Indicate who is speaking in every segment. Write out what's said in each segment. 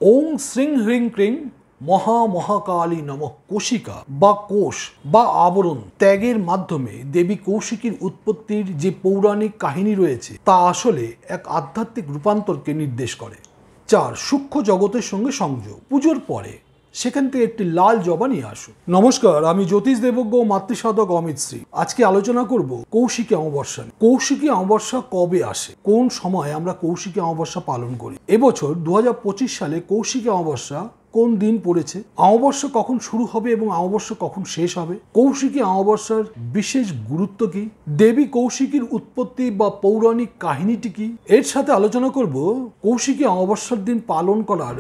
Speaker 1: ওং শ্রীং হ্রিং ক্রিং মহামহাকালী নমঃ। কোশিকা বা কোষ বা আবরণ ত্যাগের মাধ্যমে দেবী কৌশিকীর উৎপত্তির যে পৌরাণিক কাহিনী রয়েছে তা আসলে এক আধ্যাত্মিক রূপান্তরকে নির্দেশ করে। 4. সূক্ষ্ম জগতের সঙ্গে সংযোগ। পুজোর পরে সেখান থেকে একটি লাল জবা নিয়ে আসুন। নমস্কার, আমি জ্যোতিষ দেবজ্ঞ ও মাতৃসাধক অমিত শ্রী। আজকে আলোচনা করব কৌশিকী অমাবস্যা। কৌশিকী অমাবস্যা কবে আসে, কোন সময় আমরা কৌশিকী অমাবস্যা পালন করি। এবছর 2025 সালে কৌশিকী অমাবস্যা কোন দিন পড়েছে, অমাবস্যা কখন শুরু হবে এবং অমাবস্যা কখন শেষ হবে, কৌশিকী অমাবস্যার বিশেষ গুরুত্ব কি, দেবী কৌশিকীর উৎপত্তি বা পৌরাণিক কাহিনীটি কি, এর সাথে আলোচনা করব কৌশিকী অমাবস্যার দিন পালন করার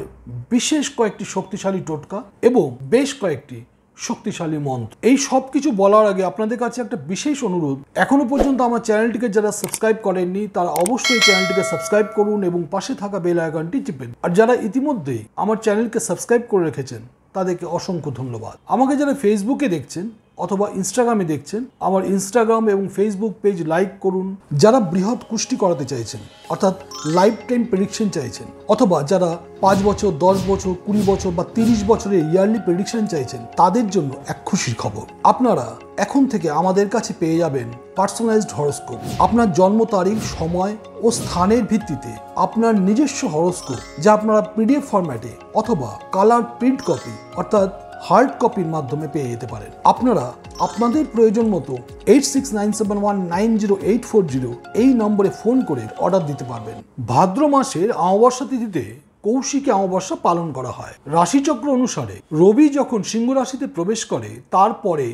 Speaker 1: বিশেষ কয়েকটি শক্তিশালী টোটকা এবং বেশ কয়েকটি শক্তিশালী মন্ত্র। এই সব কিছু বলার আগে আপনাদের কাছে একটা বিশেষ অনুরোধ, এখনো পর্যন্ত আমার চ্যানেলটিকে যারা সাবস্ক্রাইব করেননি তারা অবশ্যই চ্যানেলটিকে সাবস্ক্রাইব করুন এবং পাশে থাকা বেল আইকনটি টিপেন। আর যারা ইতিমধ্যেই আমার চ্যানেলকে সাবস্ক্রাইব করে রেখেছেন তাদেরকে অসংখ্য ধন্যবাদ। আমাকে যারা ফেসবুকে দেখছেন অথবা ইনস্টাগ্রামে দেখছেন, আমার ইনস্টাগ্রাম এবং ফেসবুক পেজ লাইক করুন। যারা বৃহৎ কুষ্টি করাতে চাইছেন অর্থাৎ লাইফ টাইম প্রেডিকশন চাইছেন, অথবা যারা 5 বছর 10 বছর 20 বছর বা 30 বছরের ইয়ারলি প্রেডিকশন চাইছেন, তাদের জন্য এক খুশির খবর। আপনারা এখন থেকে আমাদের কাছে পেয়ে যাবেন পার্সোনালাইজড হরোস্কোপ। আপনার জন্ম তারিখ, সময় ও স্থানের ভিত্তিতে আপনার নিজস্ব হরোস্কোপ, যা আপনারা পিডিএফ ফরম্যাটে অথবা কালার প্রিন্ট কপি অর্থাৎ হার্ড কপির মাধ্যমে পেয়ে যেতে পারেন। আপনারা আপনাদের প্রয়োজন মতো 8697190840 এই নম্বরে ফোন করে অর্ডার দিতে পারবেন। ভাদ্র মাসের অমাবস্যা তিথিতে কৌশিকী অমাবস্যা পালন করা হয়। রাশিচক্র অনুসারে রবি যখন সিংহ রাশিতে প্রবেশ করে তারপরে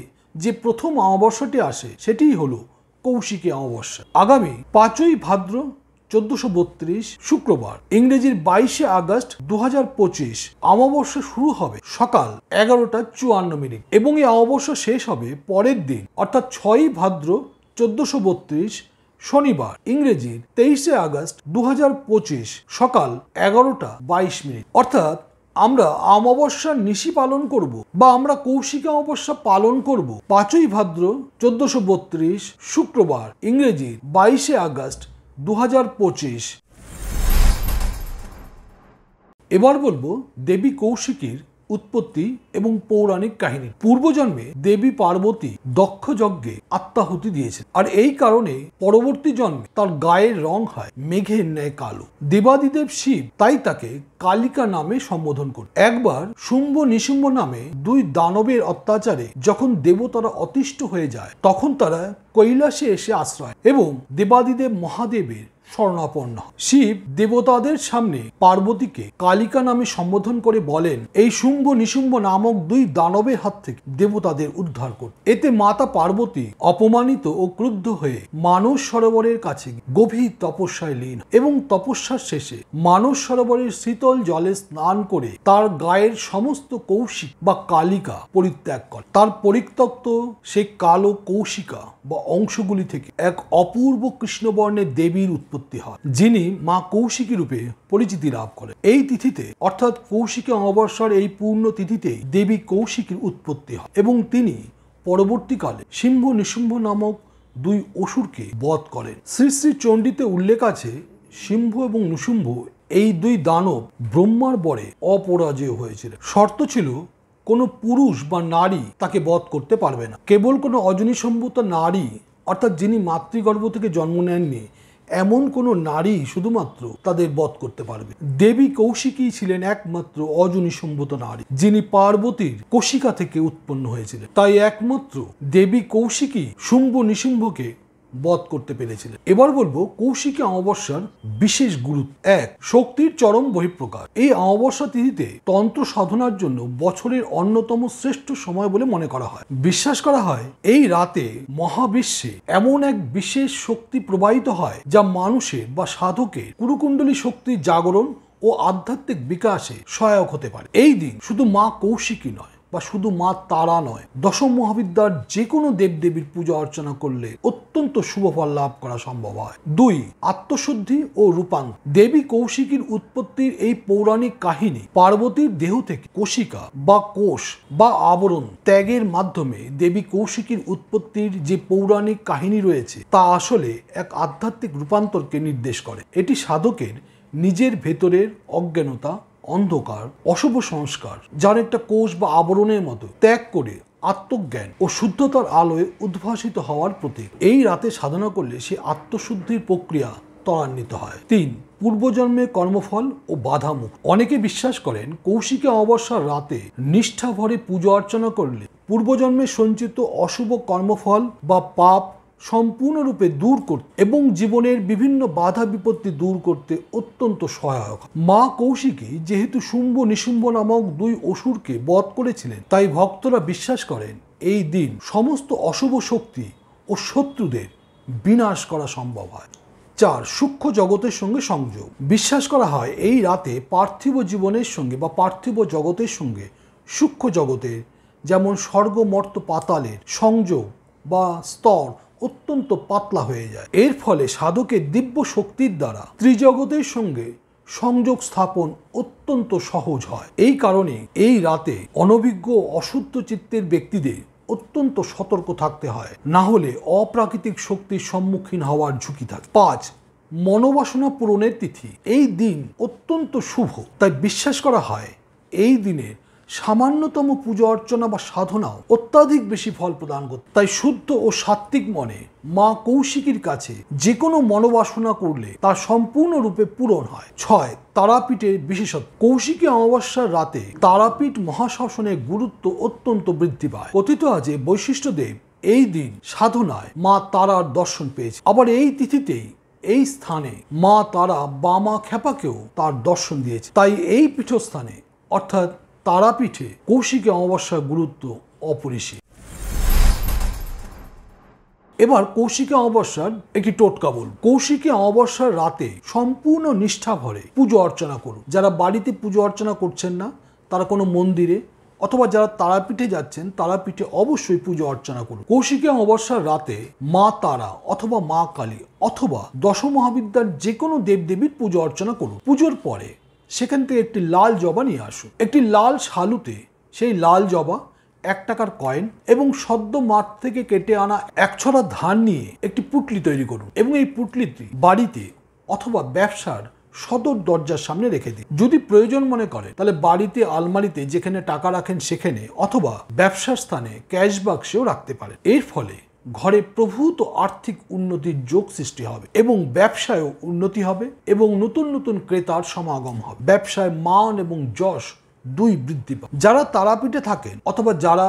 Speaker 1: যে প্রথম অমাবস্যাটি আসে সেটিই হলো কৌশিকী অমাবস্যা। আগামী 5ই ভাদ্র 1432 শুক্রবার, ইংরেজির 22শে আগস্ট 2025 অমাবস্যা শুরু হবে সকাল 11:54 এবং এই অমাবস্যা শেষ হবে পরের দিন অর্থাৎ 6ই ভাদ্র 1432 শনিবার, ইংরেজির 23শে আগস্ট 2025 সকাল 11:22। অর্থাৎ আমরা অমাবস্যার নিশি পালন করব বা আমরা কৌশিকী অমাবস্যা পালন করব 5ই ভাদ্র 1432 শুক্রবার, ইংরেজির 22শে আগস্ট 2025। এবার বলবো দেবী কৌশিকীর উৎপত্তি এবং পৌরাণিক কাহিনী। পূর্বজন্মে দেবী পার্বতী দক্ষ যজ্ঞে আত্মাহুতি দিয়েছেন, আর এই কারণে পরবর্তী জন্মে তার গায়ের রং হয় মেঘের ন্যায় কালো। দেবাদিদেব শিব তাই তাকে কালিকা নামে সম্বোধন করেন। একবার শুম্ভ নিশুম্ভ নামে 2 দানবের অত্যাচারে যখন দেবতারা অতিষ্ঠ হয়ে যায়, তখন তারা কৈলাসে এসে আশ্রয় এবং দেবাদিদেব মহাদেবের শরণাপন্ন। শিব দেবতাদের সামনে পার্বতীকে কালিকা নামে সম্বোধন করে বলেন এই শুম্ভ নিশুম্ভ নামক 2 দানবের হাত থেকে দেবতাদের উদ্ধার করতে। এতে মাতা পার্বতী অপমানিত ও ক্রুদ্ধ হয়ে মানস সরোবরের কাছে গভীর তপস্যায় লীন এবং তপস্যার শেষে মানস সরোবরের শীতল জলে স্নান করে তার গায়ের সমস্ত কৌশিক বা কালিকা পরিত্যাগ করে। তার পরিত্যক্ত সেই কালো কৌশিকা বা অংশগুলি থেকে এক অপূর্ব কৃষ্ণবর্ণের দেবীর উৎপত্তি হয়, যিনি মা কৌশিকী রূপে পরিচিতি লাভ করেন। এই তিথিতে অর্থাৎ কৌশিকী অমাবস্যার এই পূর্ণ তিথিতেই দেবী কৌশিকীর উৎপত্তি হয় এবং তিনি পরবর্তীকালে সিংহ নিশুম্ভ নামক 2 অসুরকে বধ করেন। শ্রী শ্রী চণ্ডীতে উল্লেখ আছে সিংহ এবং নিশুম্ভ এই 2 দানব ব্রহ্মার বরে অপরাজেয় হয়েছিল। শর্ত ছিল কোনো পুরুষ বা নারী তাকে বধ করতে পারবে না। কেবল কোনো অজনীসম্ভূতা নারী অর্থাৎ যিনি মাতৃগর্ভ থেকে জন্ম নেননি এমন কোনো নারী শুধুমাত্র তাদের বধ করতে পারবে। দেবী কৌশিকী ছিলেন একমাত্র অজনীসম্ভূত নারী, যিনি পার্বতীর কোশিকা থেকে উৎপন্ন হয়েছিলেন। তাই একমাত্র দেবী কৌশিকী শুম্ভ নিশুম্ভকে বধ করতে পেরেছিলেন। এবার বলবো কৌশিকী অমাবস্যার বিশেষ গুরুত্ব। 1. শক্তির চরম বহিঃপ্রকাশ। এই অমাবস্যা তিথিতে তন্ত্র সাধনার জন্য বছরের অন্যতম শ্রেষ্ঠ সময় বলে মনে করা হয়। বিশ্বাস করা হয় এই রাতে মহাবিশ্বে এমন এক বিশেষ শক্তি প্রবাহিত হয় যা মানুষের বা সাধকের কুরুকুণ্ডলী শক্তির জাগরণ ও আধ্যাত্মিক বিকাশে সহায়ক হতে পারে। এই দিন শুধু মা কৌশিকী নয় বা শুধু মা তারা নয়, দশম মহাবিদ্যার যে কোনো দেবদেবীর পূজা অর্চনা করলে অত্যন্ত শুভ ফল লাভ করা সম্ভব হয়। 2. আত্মশুদ্ধি ও রূপান্তর। দেবী কৌশিকীর উৎপত্তির এই পৌরাণিক কাহিনী পার্বতীর দেহ থেকে কোশিকা বা কোষ বা আবরণ ত্যাগের মাধ্যমে দেবী কৌশিকীর উৎপত্তির যে পৌরাণিক কাহিনী রয়েছে তা আসলে এক আধ্যাত্মিক রূপান্তরকে নির্দেশ করে। এটি সাধকের নিজের ভেতরের অজ্ঞানতা, অন্ধকার, অশুভ সংস্কার, যার একটা কোষ বা আবরণের মতো ত্যাগ করে আত্মজ্ঞান ও শুদ্ধতার আলোয় উদ্ভাসিত হওয়ার প্রতীক। এই রাতে সাধনা করলে সে আত্মশুদ্ধির প্রক্রিয়া ত্বরান্বিত হয়। 3. পূর্বজন্মের কর্মফল ও বাধামুক্ত। অনেকে বিশ্বাস করেন কৌশিকী অমাবস্যার রাতে নিষ্ঠা ভরে পুজো অর্চনা করলে পূর্বজন্মে সঞ্চিত অশুভ কর্মফল বা পাপ সম্পূর্ণরূপে দূর করতে এবং জীবনের বিভিন্ন বাধা বিপত্তি দূর করতে অত্যন্ত সহায়ক। মা কৌশিকী যেহেতু শুম্ভ নিশুম্ভ নামক 2 অসুরকে বধ করেছিলেন, তাই ভক্তরা বিশ্বাস করেন এই দিন সমস্ত অশুভ শক্তি ও শত্রুদের বিনাশ করা সম্ভব হয়। 4. সূক্ষ্ম জগতের সঙ্গে সংযোগ। বিশ্বাস করা হয় এই রাতে পার্থিব জীবনের সঙ্গে বা পার্থিব জগতের সঙ্গে সূক্ষ্ম জগতের, যেমন স্বর্গ মর্ত পাতালের সংযোগ বা স্তর অত্যন্ত পাতলা হয়ে যায়। এর ফলে সাধকের দিব্য শক্তির দ্বারা ত্রিজগতের সঙ্গে সংযোগ স্থাপন অত্যন্ত সহজ হয়। এই কারণে এই রাতে অনভিজ্ঞ অশুদ্ধ চিত্তের ব্যক্তিদের অত্যন্ত সতর্ক থাকতে হয়, না হলে অপ্রাকৃতিক শক্তির সম্মুখীন হওয়ার ঝুঁকি থাকে। 5. মনোবাসনা পূরণের তিথি। এই দিন অত্যন্ত শুভ, তাই বিশ্বাস করা হয় এই দিনের সামান্যতম পূজা অর্চনা বা সাধনাও অত্যাধিক বেশি ফল প্রদান করতে। তাই শুদ্ধ ও সাত্ত্বিক মনে মা কৌশিকীর কাছে যে কোনো মনোবাসনা করলে তা সম্পূর্ণরূপে পূরণ হয়। 6. তারাপীঠের বিশেষত্ব। কৌশিকী অমাবস্যার রাতে তারাপীঠ মহাশ্মশানের গুরুত্ব অত্যন্ত বৃদ্ধি পায়। কথিত আছে বৈশিষ্ট্যদেব এই দিন সাধনায় মা তারার দর্শন পেয়েছে। আবার এই তিথিতেই এই স্থানে মা তারা বামা খেপাকেও তার দর্শন দিয়েছে। তাই এই পীঠস্থানে অর্থাৎ তারাপীঠে কৌশিকী অমাবস্যার গুরুত্ব অপরিসীম। এবার কৌশিকী অমাবস্যার একটি টোটকা বলব। কৌশিকী অমাবস্যার রাতে সম্পূর্ণ নিষ্ঠা ভরে পুজো অর্চনা করুন। যারা বাড়িতে পুজো অর্চনা করছেন না, তারা কোনো মন্দিরে অথবা যারা তারাপীঠে যাচ্ছেন, তারাপীঠে অবশ্যই পুজো অর্চনা করুন। কৌশিকী অমাবস্যার রাতে মা তারা অথবা মা কালী অথবা দশমহাবিদ্যার যে কোনো দেবদেবীর পুজো অর্চনা করুন। পুজোর পরে সেখান থেকে একটি লাল জবা নিয়ে আসুন। একটি লাল শালুতে সেই লাল জবা, 1 টাকার কয়েন এবং সদ্য মাঠ থেকে কেটে আনা 1 ছড়া ধান নিয়ে একটি পুটলি তৈরি করুন এবং এই পুটলিটি বাড়িতে অথবা ব্যবসার সদর দরজার সামনে রেখে দিন। যদি প্রয়োজন মনে করেন তাহলে বাড়িতে আলমারিতে যেখানে টাকা রাখেন সেখানে অথবা ব্যবসার স্থানে ক্যাশ বাক্সেও রাখতে পারেন। এর ফলে ঘরে প্রভূত আর্থিক উন্নতির যোগ সৃষ্টি হবে এবং ব্যবসায়ও উন্নতি হবে এবং নতুন নতুন ক্রেতার সমাগম হবে। ব্যবসায় মান এবং যশ 2 বৃদ্ধি পাবে। যারা তারাপীঠে থাকেন অথবা যারা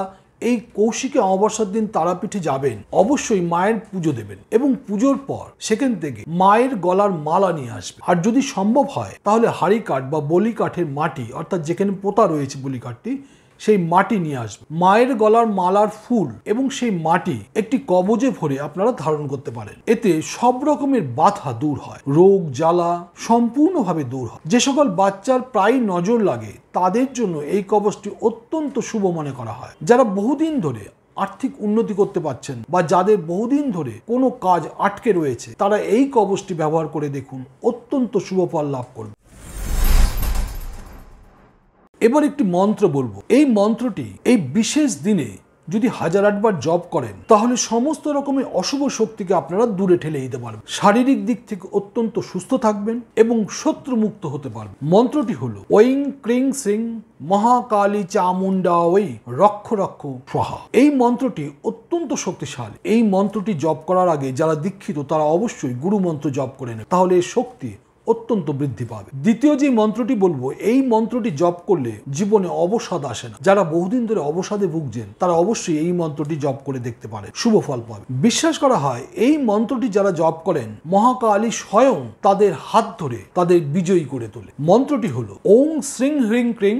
Speaker 1: এই কৌশিকী অমাবস্যার দিন তারাপীঠে যাবেন, অবশ্যই মায়ের পুজো দেবেন এবং পুজোর পর সেখান থেকে মায়ের গলার মালা নিয়ে আসবে। আর যদি সম্ভব হয় তাহলে হাড়ি কাঠ বা বলি কাঠের মাটি, অর্থাৎ যেখানে পোতা রয়েছে বলি কাঠটি, সেই মাটি নিয়ে আসবে। মায়ের গলার মালার ফুল এবং সেই মাটি একটি কবজে ভরে আপনারা ধারণ করতে পারেন। এতে সব রকমের বাধা দূর হয়, রোগ জ্বালা সম্পূর্ণভাবে দূর হয়। যে সকল বাচ্চার প্রায় নজর লাগে তাদের জন্য এই কবচটি অত্যন্ত শুভ মনে করা হয়। যারা বহুদিন ধরে আর্থিক উন্নতি করতে পারছেন বা যাদের বহুদিন ধরে কোনো কাজ আটকে রয়েছে, তারা এই কবচটি ব্যবহার করে দেখুন, অত্যন্ত শুভ ফল লাভ করবে। এবার একটি মন্ত্র বলবো। এই মন্ত্রটি এই বিশেষ দিনে যদি 1008 বার জপ করেন তাহলে সমস্ত রকমের অশুভ শক্তিকে আপনারা দূরে ঠেলে দিতে পারবেন। শারীরিক দিক থেকে অত্যন্ত সুস্থ থাকবেন এবং শত্রু মুক্ত হতে পারবেন। মন্ত্রটি হলো ঐং ক্রিং শ্রিং মহাকালী চামুন্ডা ওই রক্ষ রক্ষ স্বাহা। এই মন্ত্রটি অত্যন্ত শক্তিশালী। এই মন্ত্রটি জপ করার আগে যারা দীক্ষিত তারা অবশ্যই গুরু মন্ত্র জপ করে নেন, তাহলে এর শক্তি অত্যন্ত বৃদ্ধি পাবে। দ্বিতীয় যে মন্ত্রটি বলবো, এই মন্ত্রটি জপ করলে জীবনে অবসাদ আসে না। যারা বহুদিন ধরে অবসাদে ভুগছেন তারা অবশ্যই এই মন্ত্রটি জপ করে দেখতে পারে, শুভ ফল পাবে। বিশ্বাস করা হয় এই মন্ত্রটি যারা জপ করেন মহাকালী স্বয়ং তাদের হাত ধরে তাদের বিজয়ী করে তোলে। মন্ত্রটি হলো ওং শ্রিং হ্রিং ক্রিং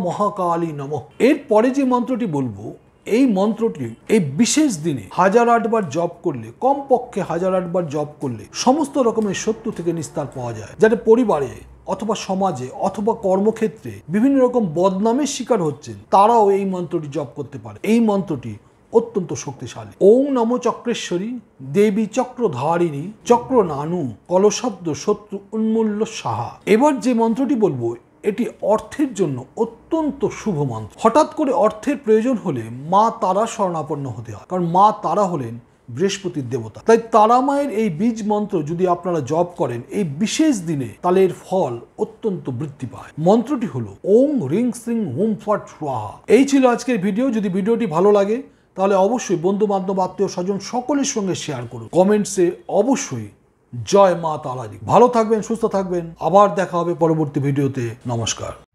Speaker 1: মহাকালী নমঃ। এর পরে যে মন্ত্রটি বলবো, এই মন্ত্রটি এই বিশেষ দিনে 1008 বার জপ করলে, কমপক্ষে 1008 বার জপ করলে সমস্ত রকমের শত্রু থেকে নিস্তার পাওয়া যায়। যারা পরিবারে অথবা সমাজে অথবা কর্মক্ষেত্রে বিভিন্ন রকম বদনামের শিকার হচ্ছেন তারাও এই মন্ত্রটি জপ করতে পারে। এই মন্ত্রটি অত্যন্ত শক্তিশালী। ওং নম চক্রেশ্বরী দেবী চক্রধারিণী চক্র নানু কলশব্দ শত্রু উন্মূল্য সাহা। এবার যে মন্ত্রটি বলবো এটি অর্থের জন্য অত্যন্ত শুভ মন্ত্র। হঠাৎ করে অর্থের প্রয়োজন হলে মা তারা শরণাপন্ন হতে হয়, কারণ মা তারা হলেন বৃহস্পতির দেবতা। তাই তারা মায়ের এই বীজ মন্ত্র যদি আপনারা জপ করেন এই বিশেষ দিনে, তাহলে এর ফল অত্যন্ত বৃদ্ধি পায়। মন্ত্রটি হলো ওং রিং শ্রিং হুম ফট স্বাহা। এই ছিল আজকের ভিডিও। যদি ভিডিওটি ভালো লাগে তাহলে অবশ্যই বন্ধু বান্ধব আত্মীয় স্বজন সকলের সঙ্গে শেয়ার করুন। কমেন্টসে অবশ্যই জয় মা তারা। ভালো থাকবেন, সুস্থ থাকবেন। আবার দেখা হবে পরবর্তী ভিডিওতে। নমস্কার।